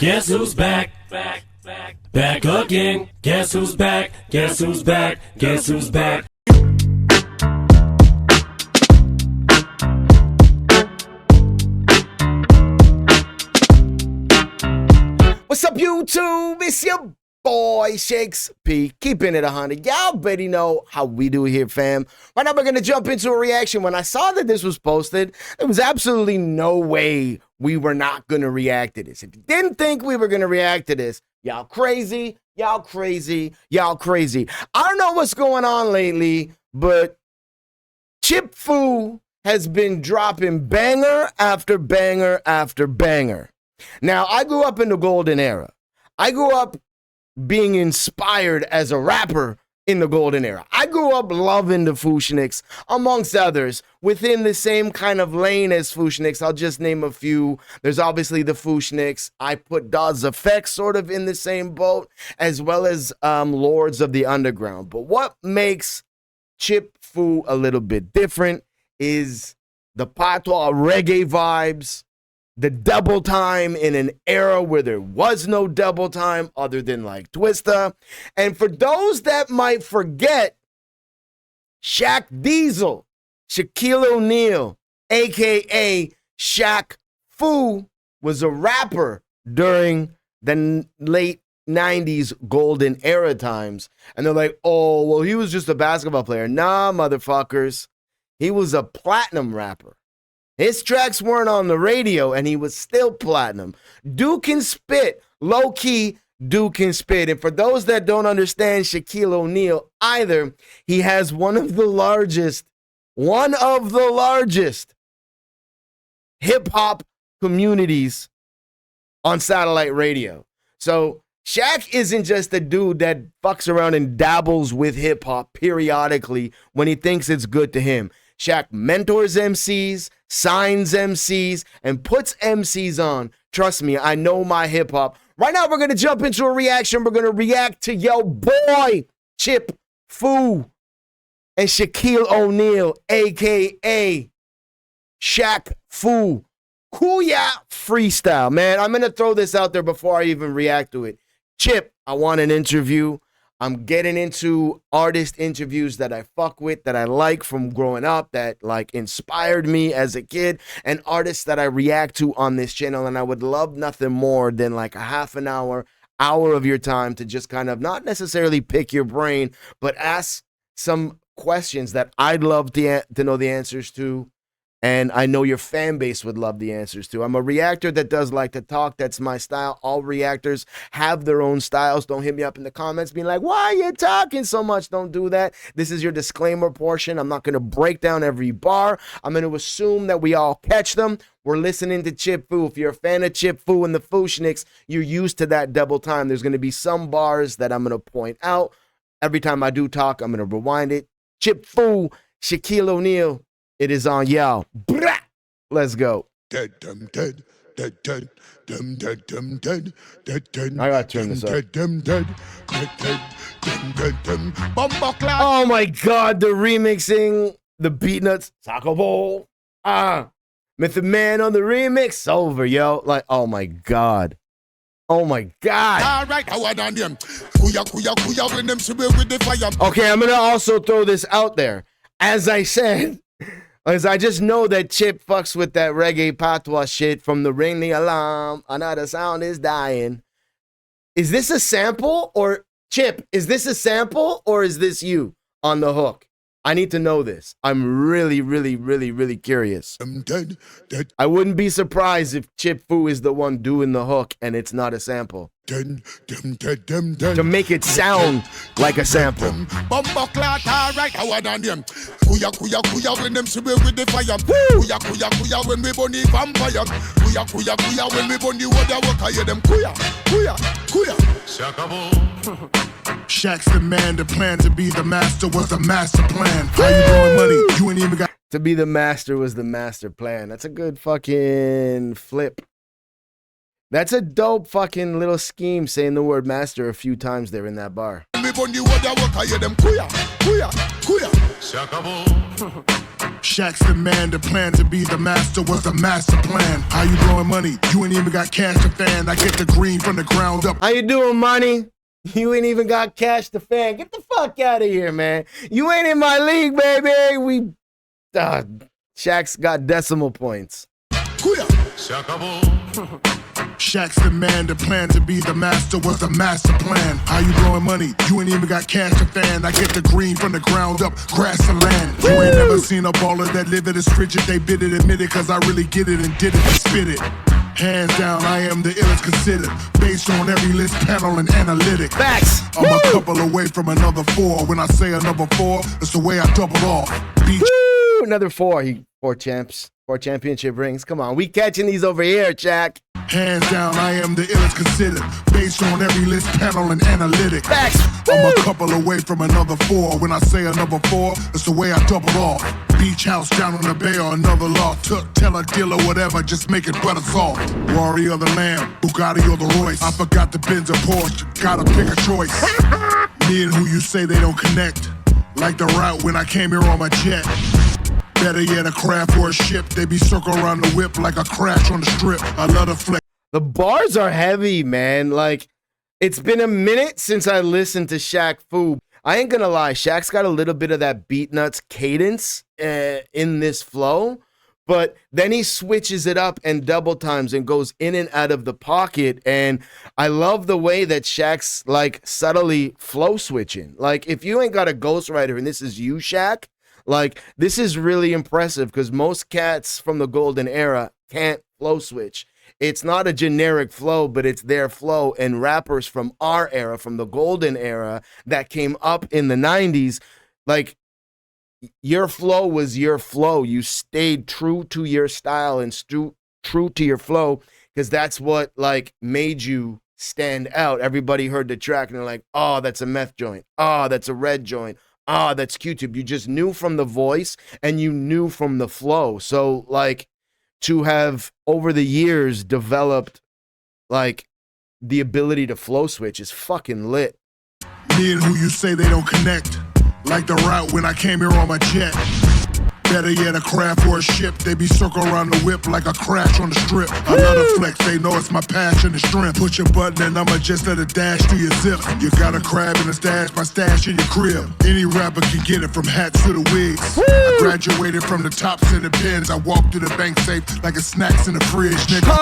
Guess who's back? Back again. Guess who's back? Guess who's back? Guess who's back? What's up, YouTube? It's your boy, ShakesP. Keeping it 100. Y'all already know how we do here, fam. Right now, we're going to jump into a reaction. When I saw that this was posted, there was absolutely no way we were not going to react to this. If you didn't think we were going to react to this, y'all crazy, y'all crazy, y'all crazy. I don't know what's going on lately, but Chip Fu has been dropping banger after banger after banger. Now, I grew up in the golden era. I grew up being inspired as a rapper in the golden era. I grew up loving the Fushniks, amongst others, within the same kind of lane as Fushniks. I'll just name a few. There's obviously the Fushniks. I put Dawes Effects sort of in the same boat, as well as Lords of the Underground. But what makes Chip Fu a little bit different is the patois reggae vibes, the double time in an era where there was no double time other than like Twista. And for those that might forget, Shaq Diesel, Shaquille O'Neal, a.k.a. Shaq Fu, was a rapper during the late 90s golden era times. And they're like, oh, well, he was just a basketball player. Nah, motherfuckers. He was a platinum rapper. His tracks weren't on the radio, and he was still platinum. Dude can spit. Low-key, Dude can spit. And for those that don't understand Shaquille O'Neal either, he has one of the largest hip-hop communities on satellite radio. So Shaq isn't just a dude that fucks around and dabbles with hip-hop periodically when he thinks it's good to him. Shaq mentors MCs, signs MCs, and puts MCs on. Trust me, I know my hip-hop. Right now, we're going to jump into a reaction. We're going to react to yo boy, Chip Fu, and Shaquille O'Neal, a.k.a. Shaq Fu. Cooyah Freestyle. Man, I'm going to throw this out there before I even react to it. Chip, I want an interview. I'm getting into artist interviews that I fuck with, that I like from growing up, that like inspired me as a kid, and artists that I react to on this channel. And I would love nothing more than like a half an hour of your time to just kind of not necessarily pick your brain, but ask some questions that I'd love to know the answers to. And I know your fan base would love the answers to. I'm a reactor that does like to talk. That's my style. All reactors have their own styles. Don't hit me up in the comments being like, why are you talking so much? Don't do that. This is your disclaimer portion. I'm not going to break down every bar. I'm going to assume that we all catch them. We're listening to Chip Fu. If you're a fan of Chip Fu and the Fushniks, you're used to that double time. There's going to be some bars that I'm going to point out. Every time I do talk, I'm going to rewind it. Chip Fu, Shaquille O'Neal. It is on y'all. Let's go. I gotta turn this up. Oh my God, the remixing, the Beatnuts, Soccer Bowl. Method Man on the remix, over, yo. Like, oh my God. Oh my God. All right, okay, I'm gonna also throw this out there. As I said, as I just know that Chip fucks with that reggae patois shit from the Ring the Alarm, another sound is dying. Is this a sample or, Chip, is this a sample or is this you on the hook? I need to know this. I'm really, really, really, really curious. I wouldn't be surprised if Chip Fu is the one doing the hook and it's not a sample. To make it sound like a sample. Shaq's the man, the plan to be the master was the master plan. How you blowing money? You ain't even got to be the master was the master plan. That's a good fucking flip. That's a dope fucking little scheme, saying the word master a few times there in that bar. Shaq's the man, the plan to be the master was the master plan. How you blowing money? You ain't even got cash to fan. I get the green from the ground up. How you doing, money? You ain't even got cash to fan. Get the fuck out of here, man. You ain't in my league, baby. Shaq's got decimal points. Cooyah. Shaq's the man, the plan to be the master was the master plan. How you blowing money? You ain't even got cash to fan. I get the green from the ground up, grass and land. You ain't never seen a baller that live it as frigid. They bid it, admit it, cause I really get it and did it and spit it. Hands down, I am the illest considered, based on every list, panel, and analytic. Facts. I'm a couple away from another 4. When I say another 4, it's the way I double off. Beach. Woo! Another 4. 4 champs. 4 championship rings. Come on, we catching these over here, Shaq. Hands down, I am the illest considered, based on every list, panel, and analytic. Facts. I'm a couple away from another 4. When I say another 4, it's the way I double off. Beach house down on the bay or another law. Tell a dealer whatever, just make it butter soft. Warrior the Lamb, Bugatti or the Royce. I forgot the Benz or Porsche, gotta pick a choice. Me and who you say they don't connect, like the route when I came here on my jet. Better yet, a craft or a ship. They be circle around the whip like a crash on the strip. I love the flex. The bars are heavy, man. Like, it's been a minute since I listened to Shaq Fu. I ain't gonna lie, Shaq's got a little bit of that beat nuts cadence in this flow, but then he switches it up and double times and goes in and out of the pocket. And I love the way that Shaq's like subtly flow switching. Like, if you ain't got a ghostwriter and this is you, Shaq, like, this is really impressive because most cats from the golden era can't flow switch. It's not a generic flow, but it's their flow. And rappers from our era, from the golden era that came up in the 90s, like, your flow was your flow. You stayed true to your style and true to your flow because that's what, like, made you stand out. Everybody heard the track and they're like, oh, that's a meth joint. Oh, that's a red joint. Ah, that's Q-Tip. You just knew from the voice and you knew from the flow. So, like, to have over the years developed, like, the ability to flow switch is fucking lit. Me and who you say they don't connect, like the route when I came here on my jet. Better yet, a craft or a ship. They be circle around the whip like a crash on the strip. Another flex, they know it's my passion and strength. Push your button and I'ma just let it dash through your zip. You got a crab in a stash, my stash in your crib. Any rapper can get it from hats to the wigs. I graduated from the tops to the pins. I walk through the bank safe like it's snacks in the fridge, nigga.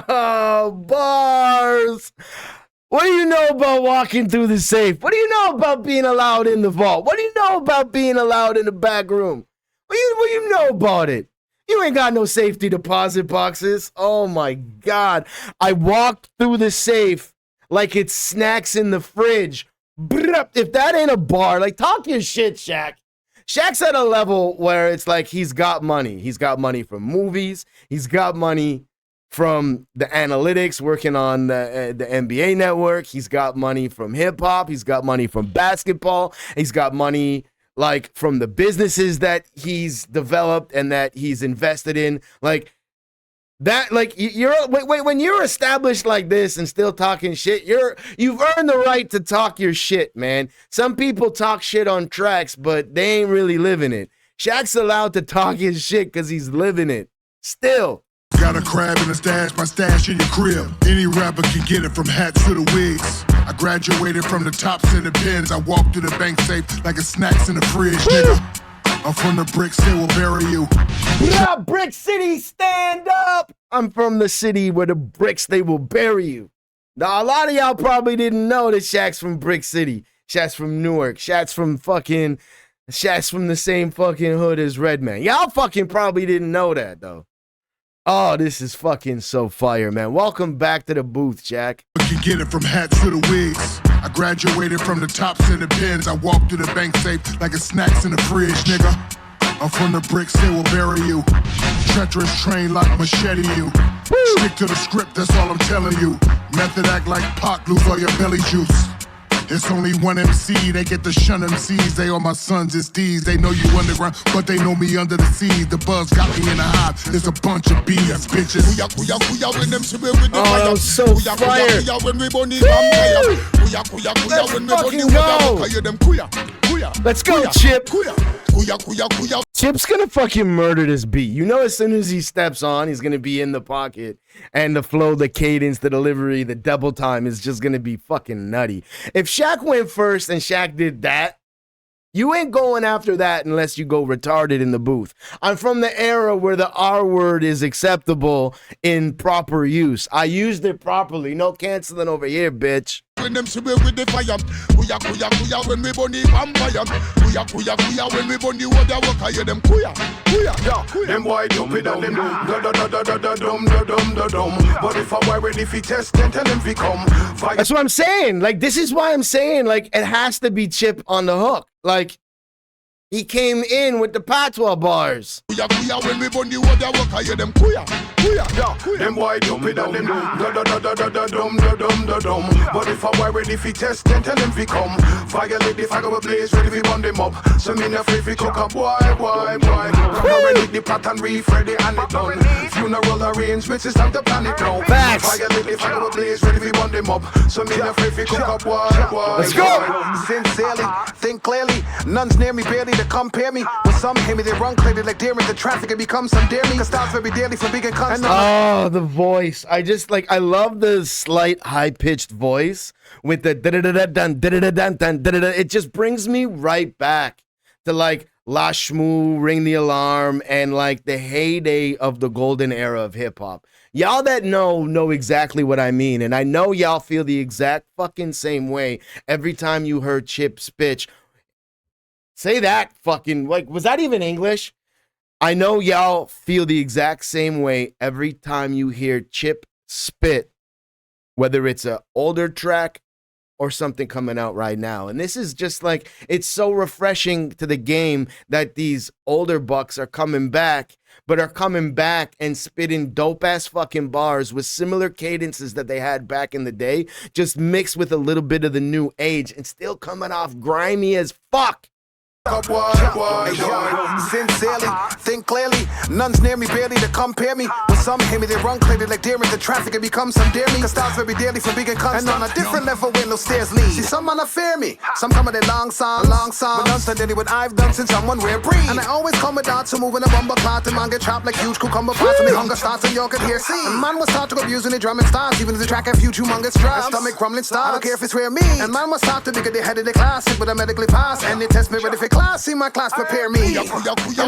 Oh, bars. What do you know about walking through the safe? What do you know about being allowed in the vault? What do you know about being allowed in the back room? What do you know about it? You ain't got no safety deposit boxes. Oh my God. I walked through the safe like it's snacks in the fridge. If that ain't a bar, like, talk your shit, Shaq. Shaq's at a level where it's like he's got money. He's got money from movies. He's got money from the analytics, working on the NBA network. He's got money from hip hop. He's got money from basketball. He's got money, like, from the businesses that he's developed and that he's invested in. Like that, like, when you're established like this and still talking shit, you've earned the right to talk your shit, man. Some people talk shit on tracks, but they ain't really living it. Shaq's allowed to talk his shit because he's living it. Still. Got a crab in a stash, my stash in your crib. Any rapper can get it from hats to the wigs. I graduated from the tops to the pins. I walk through the bank safe like it's snacks in the fridge, nigga. I'm from the bricks, they will bury you. Yeah, Brick City, stand up! I'm from the city where the bricks, they will bury you. Now, a lot of y'all probably didn't know that Shaq's from Brick City. Shaq's from Newark. Shaq's from the same fucking hood as Redman. Y'all fucking probably didn't know that, though. Oh, this is fucking so fire, man. Welcome back to the booth, Shaq. You can get it from hats to the wigs. I graduated from the tops to the pins. I walk through the bank safe like it's snacks in the fridge, nigga. I'm from the bricks, they will bury you. Treacherous train like machete you. Stick to the script, that's all I'm telling you. Method act like Pac, lose all your belly juice. It's only one MC, they get the shun MCs. They all my sons, it's these. They know you underground, but they know me under the sea. The buzz got me in a hive, there's a bunch of bees, bitches. Oh, that was so fire. Let's fucking go. Let's go, Chip. Chip's gonna fucking murder this beat. You know, as soon as he steps on, he's gonna be in the pocket. And the flow, the cadence, the delivery, the double time is just gonna be fucking nutty. If Shaq went first and Shaq did that, you ain't going after that unless you go retarded in the booth. I'm from the era where the R word is acceptable in proper use. I used it properly. No canceling over here, bitch. When them see with the fire, Cooyah, Cooyah, Cooyah, when we burn the vampire. Cooyah, Cooyah, Cooyah, when we burn the water work, I hear them Cooyah, Cooyah. Yeah, them boy stupid and them dum. But if I were ready for test, then tell them we come. That's what I'm saying. Like, this is why I'm saying, like, it has to be Chip on the hook. Like, he came in with the patois bars. Cooyah, Cooyah, when we burn the water work, I hear them Cooyah, Cooyah. Yeah, them boy stupid and them dum. But if I were ready for test, then tell them we come. Violate the fire of blaze, ready for burn them up. So me not free for cook up, boy. Come ready the pattern, reef ready and it done. Funeral arrangements, it's time to plan it now. Facts. Violate the fire of blaze, ready for burn them up. So me not free for cook up, boy. Let's go. Sincerely, think clearly. None's near me, barely to compare me. But some hear me, they run clearly like deer in the traffic. It becomes some dare me. Cause styles very daily for big and constant. Oh, the voice. I love the slight high-pitched voice with the da-da-da-da-dun, da-da-da-dun-dun, da-da-da. It just brings me right back to like La Shmoo, Ring the Alarm, and like the heyday of the golden era of hip-hop. Y'all that know exactly what I mean, and I know y'all feel the exact fucking same way every time you heard Chip spitch. Say that fucking, like, was that even English? I know y'all feel the exact same way every time you hear Chip spit, whether it's an older track or something coming out right now. And this is just like, it's so refreshing to the game that these older bucks are coming back, but are coming back and spitting dope-ass fucking bars with similar cadences that they had back in the day, just mixed with a little bit of the new age and still coming off grimy as fuck. Sincerely, think clearly. None's near me, barely to compare me. But some hear me, they run clearly like deer in the traffic. It becomes some dare me. Cause styles very daily for big and constant. And on a different level where no stairs lead. See, some man fear me. Some come with their long songs. But none stand daily what I've done since someone wear breathe. And I always come with dots to move in a bumper clot. And man get chopped like huge cucumber pots. And me hunger starts and y'all could hear see. And man was taught to abuse in the drumming styles. Even if the track have huge humongous drums. Stomach rumbling styles. I don't care if it's rare me. And man was taught to be good, they headed the classic. But I medically pass. And they test me ready for class. See my class prepare me. You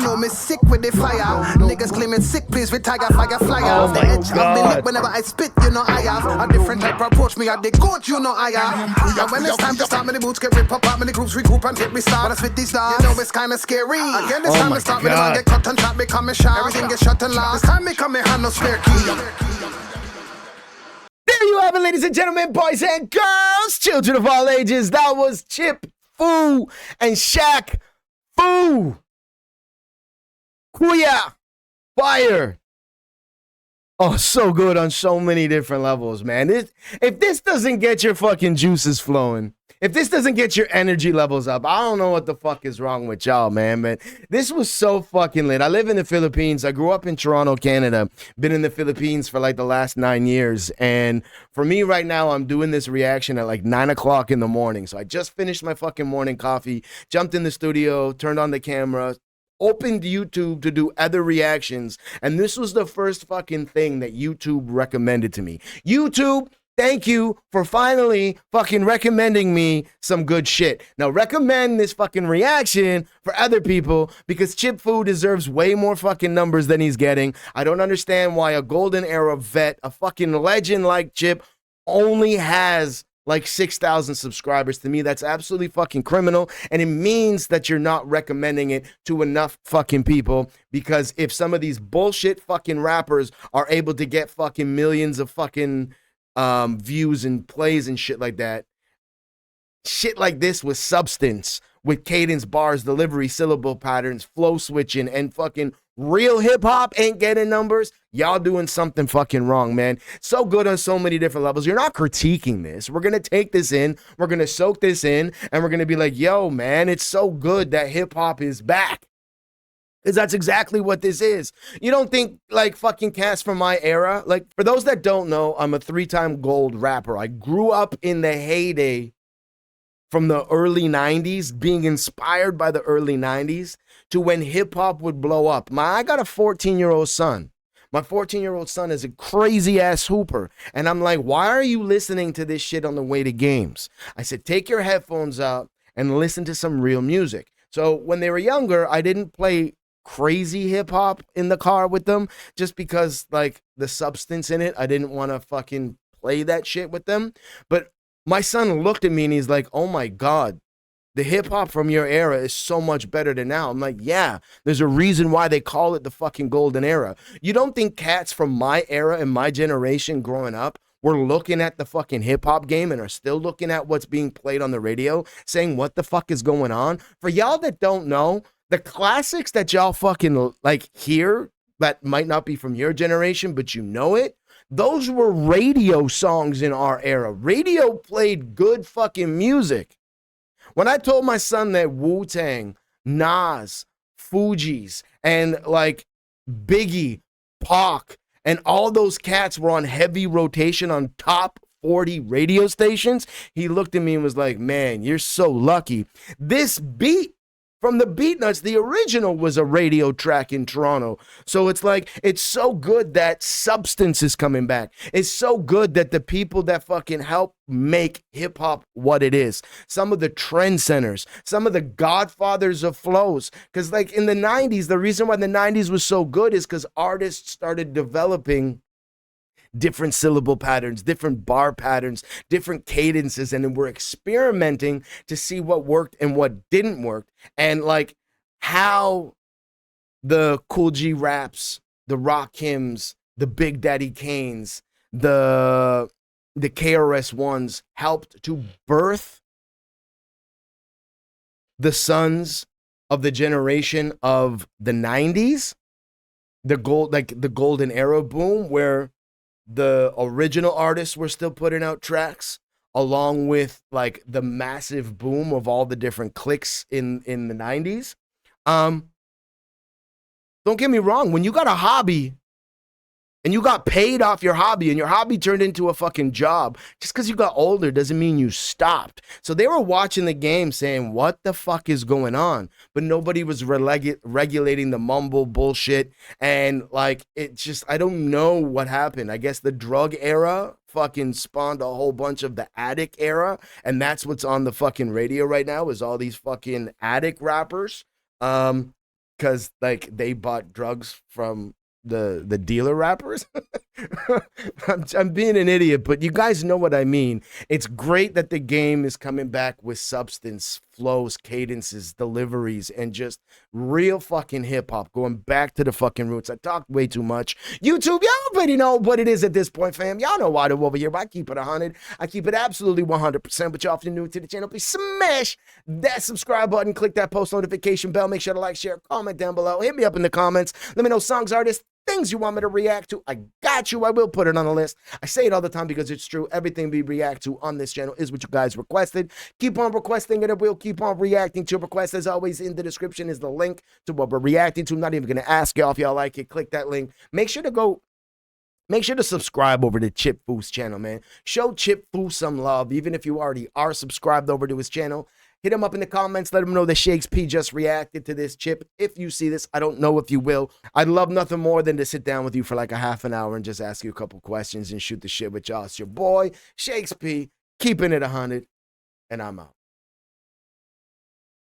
know me sick with the fire. Niggas claiming sick, please retire, fire flyer. Oh The edge of the lip whenever I spit, you know I have a different type of approach. Me I the goat, you know I have. And when it's time to start, me the boots get ripped up, many groups regroup and get me started. I spit these stars, you know it's kinda scary. Again, this time to start, me the man get cut and shot, become a shot. Everything gets shut and lost. This time me come and hand no spare key. There you have it, ladies and gentlemen, boys and girls, children of all ages. That was Chip Foo and Shaq Foo. Cooyah. Fire. Oh, so good on so many different levels, man. If this doesn't get your fucking juices flowing, if this doesn't get your energy levels up, I don't know what the fuck is wrong with y'all, man. But this was so fucking lit. I live in the Philippines. I grew up in Toronto, Canada. Been in the Philippines for like the last 9 years. And for me right now, I'm doing this reaction at like 9 o'clock in the morning. So I just finished my fucking morning coffee, jumped in the studio, turned on the camera, opened YouTube to do other reactions, and this was the first fucking thing that YouTube recommended to me. YouTube, thank you for finally fucking recommending me some good shit. Now recommend this fucking reaction for other people because Chip Foo deserves way more fucking numbers than he's getting. I don't understand why a golden era vet, a fucking legend like Chip, only has like 6,000 subscribers. To me, that's absolutely fucking criminal. And it means that you're not recommending it to enough fucking people, because if some of these bullshit fucking rappers are able to get fucking millions of fucking views and plays and shit like that, shit like this with substance, with cadence, bars, delivery, syllable patterns, flow switching, and fucking real hip hop ain't getting numbers, y'all doing something fucking wrong, man. So good on so many different levels. You're not critiquing this. We're gonna take this in, we're gonna soak this in, and we're gonna be like, yo, man, it's so good that hip hop is back. Because that's exactly what this is. You don't think like fucking cast from my era? Like, for those that don't know, I'm a 3-time gold rapper. I grew up in the heyday from the early 90s, being inspired by the early 90s to when hip hop would blow up. I got a 14-year-old son. My 14-year-old son is a crazy ass hooper. And I'm like, why are you listening to this shit on the way to games? I said, take your headphones out and listen to some real music. So when they were younger, I didn't play crazy hip hop in the car with them just because like the substance in it. I didn't want to fucking play that shit with them. But my son looked at me and he's like, oh my God, the hip hop from your era is so much better than now. I'm like, yeah, there's a reason why they call it the fucking golden era. You don't think cats from my era and my generation growing up were looking at the fucking hip hop game and are still looking at what's being played on the radio saying what the fuck is going on? For y'all that don't know, the classics that y'all fucking like hear that might not be from your generation, but you know it, those were radio songs in our era. Radio played good fucking music. When I told my son that Wu-Tang, Nas, Fugees, and like Biggie, Pac, and all those cats were on heavy rotation on top 40 radio stations, he looked at me and was like, man, you're so lucky. This beat from the Beatnuts, the original was a radio track in Toronto. So it's like, it's so good that substance is coming back. It's so good that the people that fucking help make hip hop what it is, some of the trend centers, some of the godfathers of flows. Because like in the 90s, the reason why the 90s was so good is because artists started developing different syllable patterns, different bar patterns, different cadences, and then we're experimenting to see what worked and what didn't work. And like how the Cool G raps, the Rock Hymns, the Big Daddy Kanes, the KRS Ones helped to birth the sons of the generation of the 90s, the golden era boom, where the original artists were still putting out tracks along with like the massive boom of all the different cliques in the 90s. Don't get me wrong, when you got a hobby and you got paid off your hobby and your hobby turned into a fucking job, just because you got older doesn't mean you stopped. So they were watching the game saying, what the fuck is going on? But nobody was regulating the mumble bullshit. And like, it just, I don't know what happened. I guess the drug era fucking spawned a whole bunch of the addict era. And that's what's on the fucking radio right now is all these fucking addict rappers. Cause like they bought drugs from the dealer rappers. I'm being an idiot, but you guys know what I mean. It's great that the game is coming back with substance, flows, cadences, deliveries, and just real fucking hip hop, going back to the fucking roots. I talked way too much. YouTube, y'all already know what it is at this point, fam. Y'all know why they're over here, but I keep it 100. I keep it absolutely 100%. But y'all, if you're new to the channel, please smash that subscribe button, click that post notification bell, make sure to like, share, comment down below, hit me up in the comments, let me know songs, artists, things you want me to react to. I got you. I will put it on the list. I say it all the time because it's true. Everything we react to on this channel is what you guys requested. Keep on requesting it, and we'll keep on reacting to your requests. As always, in the description is the link to what we're reacting to. I'm not even going to ask y'all if y'all like it. Click that link. Make sure to subscribe over to Chip Foo's channel, man. Show Chip Foo some love, even if you already are subscribed over to his channel. Hit him up in the comments. Let him know that ShakesP just reacted to this, Chip. If you see this, I don't know if you will. I'd love nothing more than to sit down with you for like a half an hour and just ask you a couple questions and shoot the shit with y'all. It's your boy, ShakesP, keeping it 100, and I'm out.